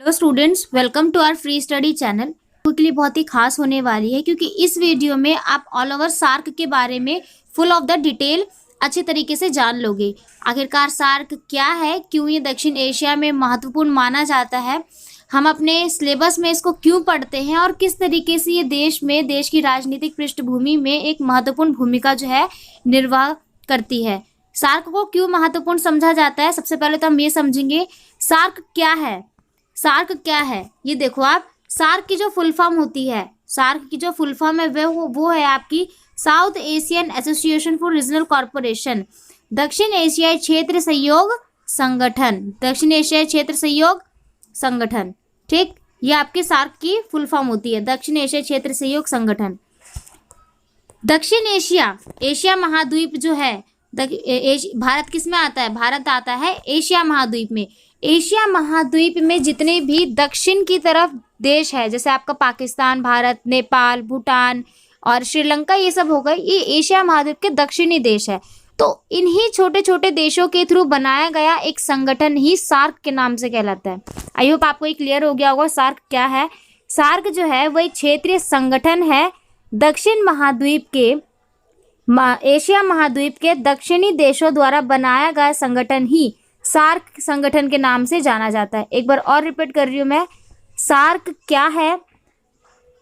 Hello students, welcome to our free study channel. के लिए बहुत ही खास होने वाली है क्योंकि इस वीडियो में आप ऑल ओवर सार्क के बारे में फुल ऑफ द डिटेल अच्छे तरीके से जान लोगे। आखिरकार सार्क क्या है, क्यों ये दक्षिण एशिया में महत्वपूर्ण माना जाता है, हम अपने सिलेबस में इसको क्यों पढ़ते हैं और किस तरीके से ये देश की राजनीतिक पृष्ठभूमि में एक महत्वपूर्ण भूमिका जो है निर्वाह करती है। सार्क को क्यों महत्वपूर्ण समझा जाता है, सबसे पहले तो हम ये समझेंगे सार्क क्या है। सार्क क्या है ये देखो आप, सार्क की जो फुल फॉर्म होती है, सार्क की जो फुल फॉर्म है वो है आपकी south Asian Association for Regional corporation, दक्षिण एशियाई क्षेत्र सहयोग संगठन, दक्षिण एशियाई क्षेत्र सहयोग संगठन। ठीक, ये आपके सार्क की फुल फॉर्म होती है, दक्षिण एशियाई क्षेत्र सहयोग संगठन। दक्षिण एशिया महाद्वीप जो है, भारत किस में आता है? भारत आता है एशिया महाद्वीप में। एशिया महाद्वीप में जितने भी दक्षिण की तरफ देश है, जैसे आपका पाकिस्तान, भारत, नेपाल, भूटान और श्रीलंका, ये सब हो गए, ये एशिया महाद्वीप के दक्षिणी देश है। तो इन्हीं छोटे छोटे देशों के थ्रू बनाया गया एक संगठन ही सार्क के नाम से कहलाता है। आई होप आपको ये क्लियर हो गया होगा सार्क क्या है। सार्क जो है वह एक क्षेत्रीय संगठन है, दक्षिण महाद्वीप के एशिया महाद्वीप के दक्षिणी देशों द्वारा बनाया गया संगठन ही सार्क संगठन के नाम से जाना जाता है। एक बार और रिपीट कर रही हूँ मैं, सार्क क्या है?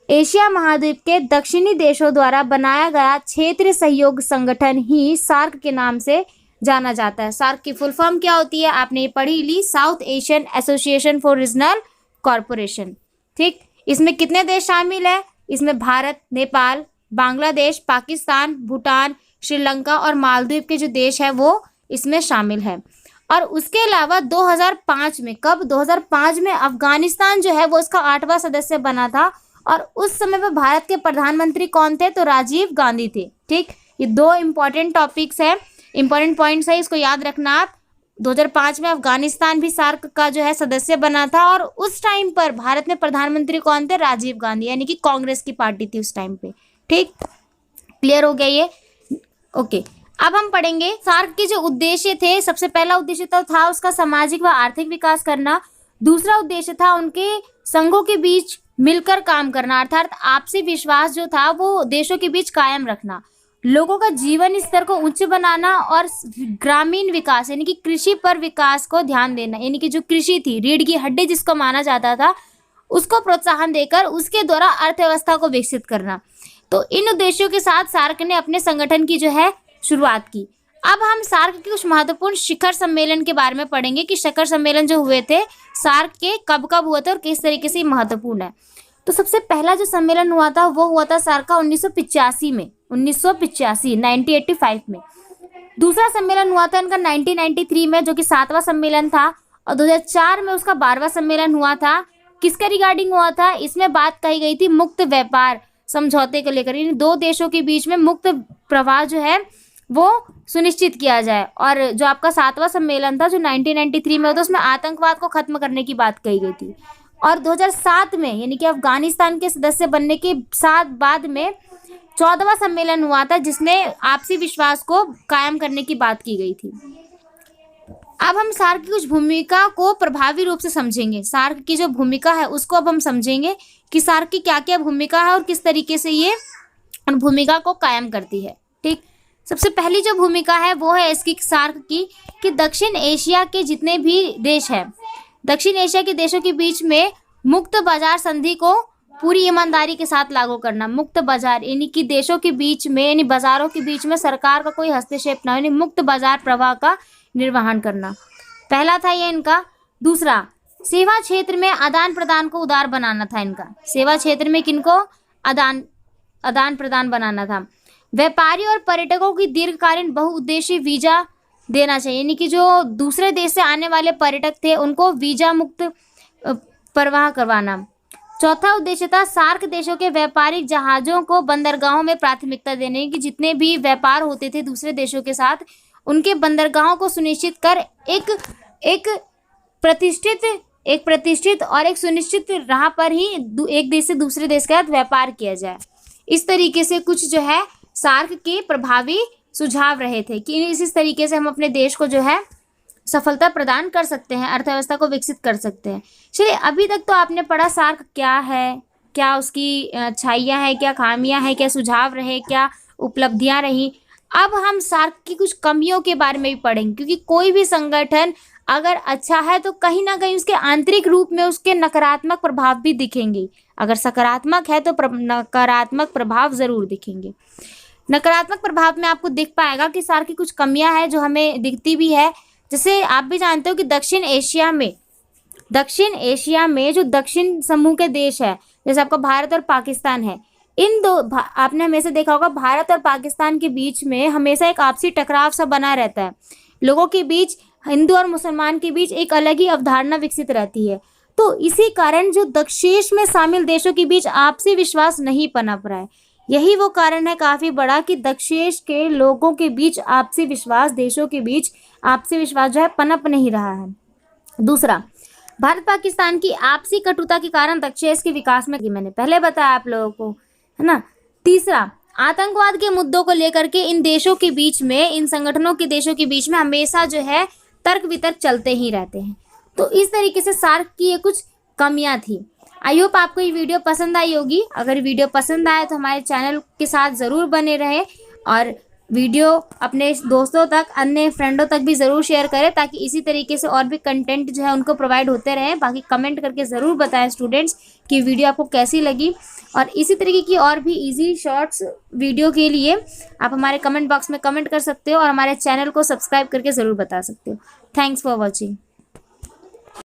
एशिया महाद्वीप के दक्षिणी देशों द्वारा बनाया गया क्षेत्रीय सहयोग संगठन ही सार्क के नाम से जाना जाता है। सार्क की फुल फॉर्म क्या होती है आपने ये पढ़ी ली, South Asian Association for Regional Corporation. ठीक, इसमें कितने देश शामिल है? इसमें भारत, नेपाल, बांग्लादेश, पाकिस्तान, भूटान, श्रीलंका और मालदीव के जो देश है वो इसमें शामिल है। और उसके अलावा 2005 में, कब? 2005 में अफगानिस्तान जो है वो इसका 8वां सदस्य बना था और उस समय पर भारत के प्रधानमंत्री कौन थे? तो राजीव गांधी थे। ठीक, ये दो इंपॉर्टेंट टॉपिक्स है, इंपॉर्टेंट पॉइंट्स है, इसको याद रखना आप। 2005 में अफगानिस्तान भी सार्क का जो है सदस्य बना था और उस टाइम पर भारत में प्रधानमंत्री कौन थे? राजीव गांधी, यानी कि कांग्रेस की पार्टी थी उस टाइम पे। ठीक, क्लियर हो गया ये? ओके, अब हम पढ़ेंगे सार्क के जो उद्देश्य थे। सबसे पहला उद्देश्य तो था उसका सामाजिक व आर्थिक विकास करना। दूसरा उद्देश्य था उनके संघों के बीच मिलकर काम करना, अर्थात आपसी विश्वास जो था वो देशों के बीच कायम रखना। लोगों का जीवन स्तर को उच्च बनाना और ग्रामीण विकास यानी कि कृषि पर विकास को ध्यान देना, यानी कि जो कृषि थी, रीढ़ की हड्डी जिसको माना जाता था, उसको प्रोत्साहन देकर उसके द्वारा अर्थव्यवस्था को विकसित करना। तो इन उद्देश्यों के साथ सार्क ने अपने संगठन की जो है शुरुआत की। अब हम सार्क के कुछ महत्वपूर्ण शिखर सम्मेलन के बारे में पढ़ेंगे कि शिखर सम्मेलन जो हुए थे सार्क के कब कब हुए थे और किस तरीके से महत्वपूर्ण है। तो सबसे पहला जो सम्मेलन हुआ था वो हुआ था सार्क का 1985 में, 1985 में। दूसरा सम्मेलन हुआ था इनका 1993 में, जो कि 7वां सम्मेलन था। और 2004 में उसका 12वां सम्मेलन हुआ था। किसके रिगार्डिंग हुआ था? इसमें बात कही गई थी मुक्त व्यापार समझौते को लेकर, इन दो देशों के बीच में मुक्त प्रवाह जो है वो सुनिश्चित किया जाए। और जो आपका 7वां सम्मेलन था जो 1993 में होता, उसमें आतंकवाद को खत्म करने की बात कही गई थी। और 2007 में, यानी कि अफगानिस्तान के सदस्य बनने के साथ बाद में 14वां सम्मेलन हुआ था जिसमें आपसी विश्वास को कायम करने की बात की गई थी। अब हम सार्क की कुछ भूमिका को प्रभावी रूप से समझेंगे। सार्क की जो भूमिका है उसको अब हम समझेंगे कि सार्क की क्या क्या भूमिका है और किस तरीके से ये उन भूमिका को कायम करती है। ठीक, सबसे पहली जो भूमिका है वो है इसकी सार्क की कि दक्षिण एशिया के जितने भी देश हैं, दक्षिण एशिया के देशों के बीच में मुक्त बाजार संधि को पूरी ईमानदारी के साथ लागू करना। मुक्त बाजार यानी कि देशों के बीच में, यानी बाजारों के बीच में सरकार का कोई हस्तक्षेप ना हो, यानी मुक्त बाजार प्रवाह का निर्वहन करना, पहला था ये इनका। दूसरा, सेवा क्षेत्र में आदान प्रदान को उदार बनाना था इनका। सेवा क्षेत्र में किनको? आदान प्रदान बनाना था। व्यापारी और पर्यटकों की दीर्घकालीन बहुउद्देशीय वीजा देना चाहिए, यानी कि जो दूसरे देश से आने वाले पर्यटक थे उनको वीजा मुक्त प्रवाह करवाना। चौथा उद्देश्य था सार्क देशों के व्यापारिक जहाजों को बंदरगाहों में प्राथमिकता देने की, जितने भी व्यापार होते थे दूसरे देशों के साथ उनके बंदरगाहों को सुनिश्चित कर एक प्रतिष्ठित और एक सुनिश्चित राह पर ही एक देश से दूसरे देश के साथ व्यापार किया जाए। इस तरीके से कुछ जो है सार्क के प्रभावी सुझाव रहे थे कि इस तरीके से हम अपने देश को जो है सफलता प्रदान कर सकते हैं, अर्थव्यवस्था को विकसित कर सकते हैं। चलिए, अभी तक तो आपने पढ़ा सार्क क्या है, क्या उसकी अच्छाइयाँ हैं, क्या खामियाँ हैं, क्या सुझाव रहे, क्या उपलब्धियाँ रही। अब हम सार्क की कुछ कमियों के बारे में भी पढ़ेंगे, क्योंकि कोई भी संगठन अगर अच्छा है तो कहीं ना कहीं उसके आंतरिक रूप में उसके नकारात्मक प्रभाव भी दिखेंगे। अगर सकारात्मक है तो नकारात्मक प्रभाव जरूर दिखेंगे। नकारात्मक प्रभाव में आपको दिख पाएगा कि सार्क की कुछ कमियां हैं जो हमें दिखती भी है। जैसे आप भी जानते हो कि दक्षिण एशिया में जो दक्षिण समूह के देश है, जैसे आपका भारत और पाकिस्तान है, इन दो आपने हमेशा देखा होगा भारत और पाकिस्तान के बीच में हमेशा एक आपसी टकराव सा बना रहता है। लोगों के बीच, हिंदू और मुसलमान के बीच एक अलग ही अवधारणा विकसित रहती है। तो इसी कारण जो दक्षेश में शामिल देशों के बीच आपसी विश्वास नहीं पनप रहा है। यही वो कारण है काफी बड़ा कि दक्षेश के लोगों के बीच आपसी विश्वास, देशों के बीच आपसी विश्वास जो है पनप नहीं रहा है। दूसरा, भारत पाकिस्तान की आपसी कटुता के कारण दक्षेश के विकास में, मैंने पहले बताया आप लोगों को, है ना। तीसरा, आतंकवाद के मुद्दों को लेकर के इन देशों के बीच में, इन संगठनों के देशों के बीच में हमेशा जो है तर्क वितर्क चलते ही रहते हैं। तो इस तरीके से सार्क की ये कुछ कमियां थी। आई होप आपको ये वीडियो पसंद आई होगी। अगर वीडियो पसंद आए तो हमारे चैनल के साथ ज़रूर बने रहे और वीडियो अपने दोस्तों तक, अन्य फ्रेंडों तक भी ज़रूर शेयर करें, ताकि इसी तरीके से और भी कंटेंट जो है उनको प्रोवाइड होते रहें। बाकी कमेंट करके ज़रूर बताएं स्टूडेंट्स कि वीडियो आपको कैसी लगी। और इसी तरीके की और भी इजी शॉर्ट्स वीडियो के लिए आप हमारे कमेंट बॉक्स में कमेंट कर सकते हो और हमारे चैनल को सब्सक्राइब करके ज़रूर बता सकते हो। Thanks for watching.